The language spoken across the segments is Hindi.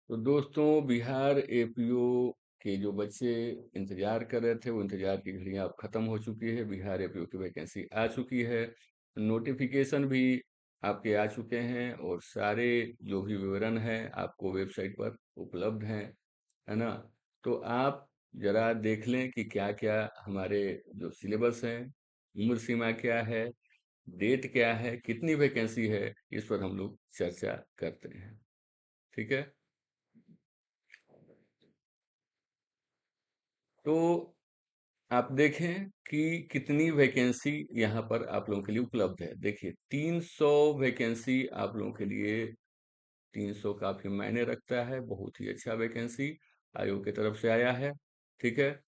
तो दोस्तों बिहार एपीओ के जो बच्चे इंतजार कर रहे थे वो इंतजार की घड़ियां अब खत्म हो चुकी है। बिहार एपीओ की वैकेंसी आ चुकी है। नोटिफिकेशन भी आपके आ चुके हैं और सारे जो भी विवरण है आपको वेबसाइट पर उपलब्ध हैं, है ना। तो आप जरा देख लें कि क्या क्या हमारे जो सिलेबस हैं, उम्र सीमा क्या है, डेट क्या है, कितनी वैकेंसी है, इस पर हम लोग चर्चा करते हैं। ठीक है। तो आप देखें कि कितनी वैकेंसी यहाँ पर आप लोगों के लिए उपलब्ध है। देखिए 300 वैकेंसी आप लोगों के लिए। 300 काफी मायने रखता है, बहुत ही अच्छा वैकेंसी आयोग की तरफ से आया है। ठीक है।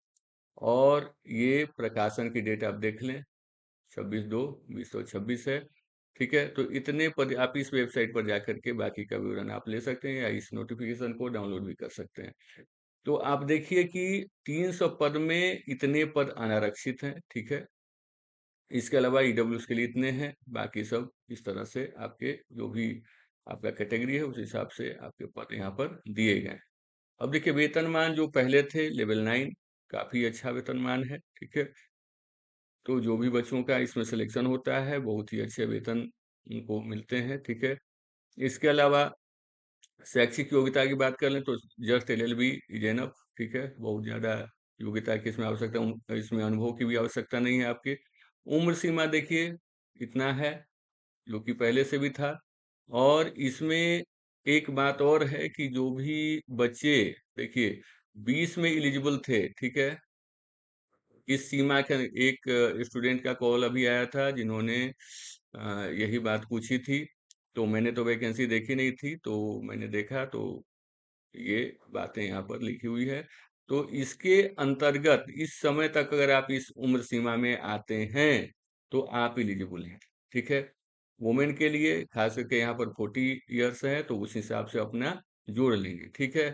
और ये प्रकाशन की डेट आप देख लें, 26/2/2026 है। ठीक है। तो इतने पद आप इस वेबसाइट पर जाकर के बाकी का विवरण आप ले सकते हैं या इस नोटिफिकेशन को डाउनलोड भी कर सकते हैं। तो आप देखिए कि 300 पद में इतने पद अनारक्षित हैं। ठीक है। इसके अलावा ईडब्ल्यूएस के लिए इतने हैं, बाकी सब इस तरह से आपके जो भी आपका कैटेगरी है उस हिसाब से आपके पद यहाँ पर दिए गए हैं। अब देखिए वेतनमान जो पहले थे लेवल 9, काफी अच्छा वेतनमान है। ठीक है। तो जो भी बच्चों का इसमें सिलेक्शन होता है बहुत ही अच्छे वेतन उनको मिलते हैं। ठीक है। इसके अलावा शैक्षिक योग्यता की बात कर लें तो जस्ट एलएलबी इज एनफ। ठीक है। बहुत ज्यादा योग्यता की इसमें आवश्यकता, इसमें अनुभव की भी आवश्यकता नहीं है आपके। उम्र सीमा देखिए इतना है जो कि पहले से भी था। और इसमें एक बात और है कि जो भी बच्चे देखिए 20 में एलिजिबल थे। ठीक है। इस सीमा के एक स्टूडेंट का कॉल अभी आया था जिन्होंने यही बात पूछी थी। तो मैंने तो वैकेंसी देखी नहीं थी, तो मैंने देखा तो ये बातें यहाँ पर लिखी हुई है। तो इसके अंतर्गत इस समय तक अगर आप इस उम्र सीमा में आते हैं तो आप एलिजिबल हैं। ठीक है। वुमेन के लिए खास करके यहाँ पर 40 इयर्स है तो उस हिसाब से अपना जोड़ लेंगे। ठीक है।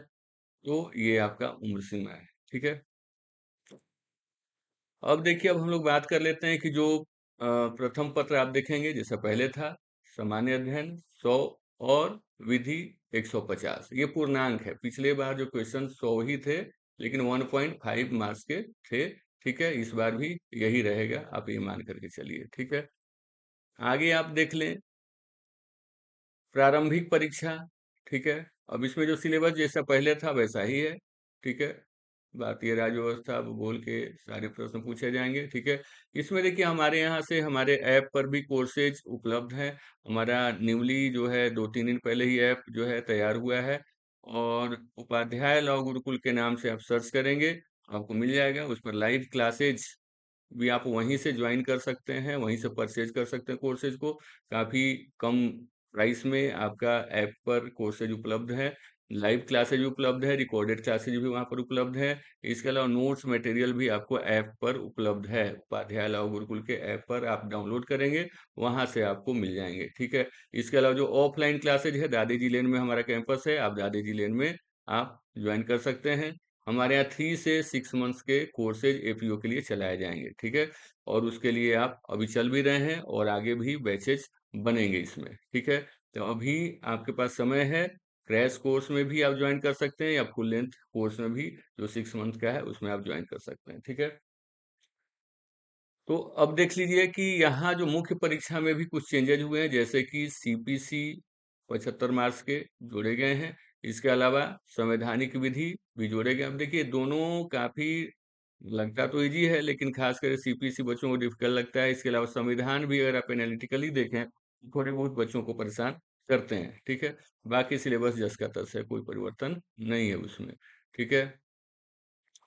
तो ये आपका उम्र सीमा है। ठीक है। अब देखिए अब हम लोग बात कर लेते हैं कि जो प्रथम पत्र आप देखेंगे जैसा पहले था, सामान्य अध्ययन 100 और विधि 150। ये पूर्णांक है। पिछले बार जो क्वेश्चन 100 ही थे लेकिन 1.5 मार्क्स के थे। ठीक है। इस बार भी यही रहेगा, आप ये मान करके चलिए। ठीक है। आगे आप देख लें प्रारंभिक परीक्षा। ठीक है। अब इसमें जो सिलेबस जैसा पहले था वैसा ही है। ठीक है। भारतीय राज्य व्यवस्था भूगोल के सारे प्रश्न पूछे जाएंगे। ठीक है। इसमें देखिए हमारे यहाँ से हमारे ऐप पर भी कोर्सेज उपलब्ध हैं। हमारा न्यूली जो है 2-3 दिन पहले ही ऐप जो है तैयार हुआ है और उपाध्याय लॉ गुरुकुल के नाम से आप सर्च करेंगे आपको मिल जाएगा। उस पर लाइव क्लासेज भी आप वहीं से ज्वाइन कर सकते हैं, वहीं से परचेज कर सकते हैं कोर्सेज को। काफ़ी कम प्राइस में आपका ऐप पर कोर्सेज उपलब्ध है। लाइव क्लासेज भी उपलब्ध है, रिकॉर्डेड क्लासेज भी वहाँ पर उपलब्ध है। इसके अलावा नोट्स मटेरियल भी आपको ऐप पर उपलब्ध है। उपाध्याय लॉ गुरुकुल के ऐप पर आप डाउनलोड करेंगे, वहाँ से आपको मिल जाएंगे। ठीक है। इसके अलावा जो ऑफलाइन क्लासेज है दादी जी लेन में हमारा कैंपस है, आप दादी जी लेन में आप ज्वाइन कर सकते हैं। हमारे यहाँ 3 से 6 मंथ्स के कोर्सेज एपीओ के लिए चलाए जाएंगे। ठीक है। और उसके लिए आप अभी चल भी रहे हैं और आगे भी बैचेज बनेंगे इसमें। ठीक है। तो अभी आपके पास समय है। क्रैश कोर्स में भी आप ज्वाइन कर सकते हैं या फुल लेंथ कोर्स में भी जो 6 मंथ का है उसमें आप ज्वाइन कर सकते हैं। ठीक है। तो अब देख लीजिए कि यहाँ जो मुख्य परीक्षा में भी कुछ चेंजेज हुए हैं जैसे कि सीपीसी 75 मार्क्स के जोड़े गए हैं। इसके अलावा संवैधानिक विधि भी जोड़े गए। अब देखिए दोनों काफी लगता तो इजी है लेकिन खास कर सीपीसी बच्चों को डिफिकल्ट लगता है। इसके अलावा संविधान भी अगर आप एनालिटिकली देखें थोड़े बहुत बच्चों को परेशान करते हैं। ठीक है। बाकी सिलेबस जस का तस है, कोई परिवर्तन नहीं है उसमें। ठीक है।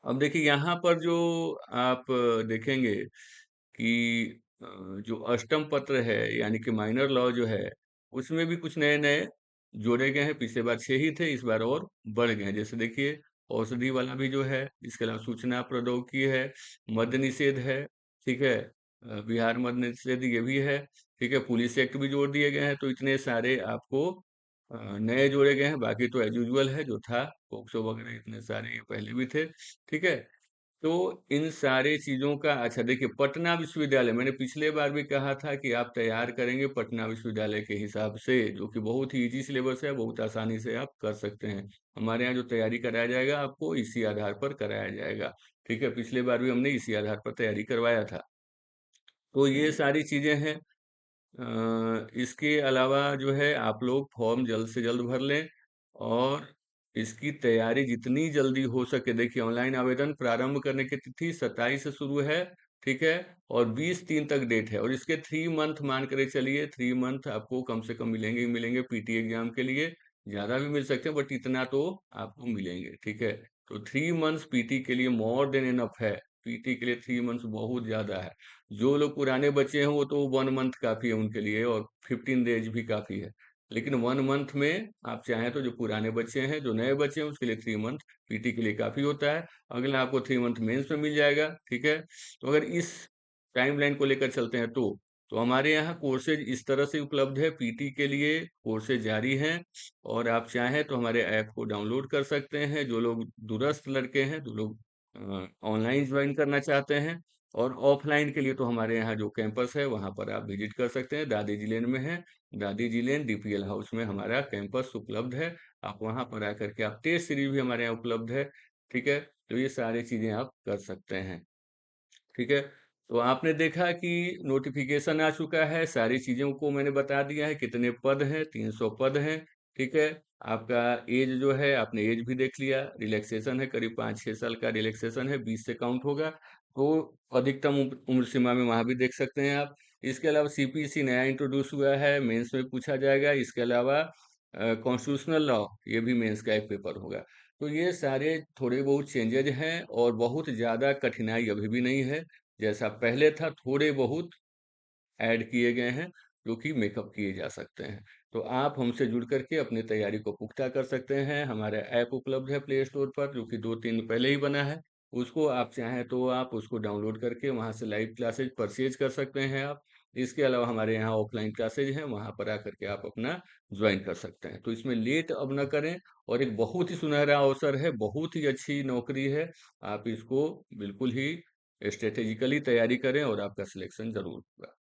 अब देखिए यहाँ पर जो आप देखेंगे कि जो अष्टम पत्र है यानी कि माइनर लॉ जो है उसमें भी कुछ नए नए जोड़े गए हैं। पिछले बार 6 ही थे, इस बार और बढ़ गए हैं। जैसे देखिए औषधि वाला भी जो है, इसके अलावा सूचना प्रौद्योगिकी है, मद्य निषेध है। ठीक है। बिहार मद्य निषेध ये भी है। ठीक है। पुलिस एक्ट भी जोड़ दिए गए हैं। तो इतने सारे आपको नए जोड़े गए हैं। बाकी तो एज यूजुअल है जो था, पोक्सो वगैरह इतने सारे ये पहले भी थे। ठीक है। तो इन सारे चीज़ों का अच्छा देखिए पटना विश्वविद्यालय मैंने पिछले बार भी कहा था कि आप तैयार करेंगे पटना विश्वविद्यालय के हिसाब से जो कि बहुत ही इजी सिलेबस है, बहुत आसानी से आप कर सकते हैं। हमारे यहाँ जो तैयारी कराया जाएगा आपको इसी आधार पर कराया जाएगा। ठीक है, पिछले बार भी हमने इसी आधार पर तैयारी करवाया था। तो ये सारी चीज़ें हैं। इसके अलावा जो है आप लोग फॉर्म जल्द से जल्द भर लें और इसकी तैयारी जितनी जल्दी हो सके देखिए ऑनलाइन आवेदन प्रारंभ करने की तिथि 27 से शुरू है, ठीक है, और 20/3 तक डेट है और इसके 3 मंथ मान कर चलिए 3 मंथ आपको कम से कम मिलेंगे ही मिलेंगे पीटी एग्जाम के लिए। ज़्यादा भी मिल सकते हैं बट इतना तो आपको मिलेंगे, ठीक है। तो 3 मंथ्स पीटी के लिए मोर देन इनफ है। पीटी के लिए 3 मंथ्स बहुत ज़्यादा है। जो लोग पुराने बच्चे हैं वो तो 1 मंथ काफ़ी है उनके लिए और 15 डेज भी काफ़ी है। लेकिन 1 मंथ में आप चाहें तो जो पुराने बच्चे हैं, जो नए बच्चे हैं उसके लिए 3 मंथ पीटी के लिए काफ़ी होता है। अगला आपको 3 मंथ मेंस में मिल जाएगा, ठीक है। तो अगर इस टाइमलाइन को लेकर चलते हैं तो हमारे यहाँ कोर्सेज इस तरह से उपलब्ध है पीटी के लिए कोर्सेज जारी हैं और आप चाहें तो हमारे ऐप को डाउनलोड कर सकते हैं। जो लोग दूरस्थ लड़के हैं, जो लोग ऑनलाइन ज्वाइन करना चाहते हैं और ऑफलाइन के लिए तो हमारे यहाँ जो कैंपस है वहाँ पर आप विजिट कर सकते हैं। दादी जी लेन में है, दादी जी लेन डीपीएल हाउस में हमारा कैंपस उपलब्ध है। आप वहाँ पर आकर के आप टेस्ट सीरीज भी हमारे यहाँ उपलब्ध है, ठीक है। तो ये सारी चीज़ें आप कर सकते हैं, ठीक है। तो आपने देखा कि नोटिफिकेशन आ चुका है, सारी चीज़ों को मैंने बता दिया है, कितने पद हैं, 300 पद हैं, ठीक है। आपका एज जो है आपने एज भी देख लिया, रिलैक्सेशन है करीब 5-6 साल का रिलैक्सेशन है, 20 से काउंट होगा। तो अधिकतम उम्र सीमा में वहाँ भी देख सकते हैं आप। इसके अलावा सीपीसी नया इंट्रोड्यूस हुआ है, मेंस में पूछा जाएगा। इसके अलावा कॉन्स्टिट्यूशनल लॉ ये भी मेंस का एक पेपर होगा। तो ये सारे थोड़े बहुत चेंजेज हैं और बहुत ज़्यादा कठिनाई अभी भी नहीं है। जैसा पहले था थोड़े बहुत ऐड किए गए हैं जो कि मेकअप किए जा सकते हैं। तो आप हमसे जुड़ कर के अपनी तैयारी को पुख्ता कर सकते हैं। हमारा ऐप उपलब्ध है प्ले स्टोर पर जो कि 2-3 दिन पहले ही बना है। उसको आप चाहें तो आप उसको डाउनलोड करके वहाँ से लाइव क्लासेज परचेज कर सकते हैं आप। इसके अलावा हमारे यहाँ ऑफलाइन क्लासेज हैं, वहाँ पर आकर के आप अपना ज्वाइन कर सकते हैं। तो इसमें लेट अब ना करें और एक बहुत ही सुनहरा अवसर है, बहुत ही अच्छी नौकरी है। आप इसको बिल्कुल ही स्ट्रैटेजिकली तैयारी करें और आपका सिलेक्शन ज़रूर होगा।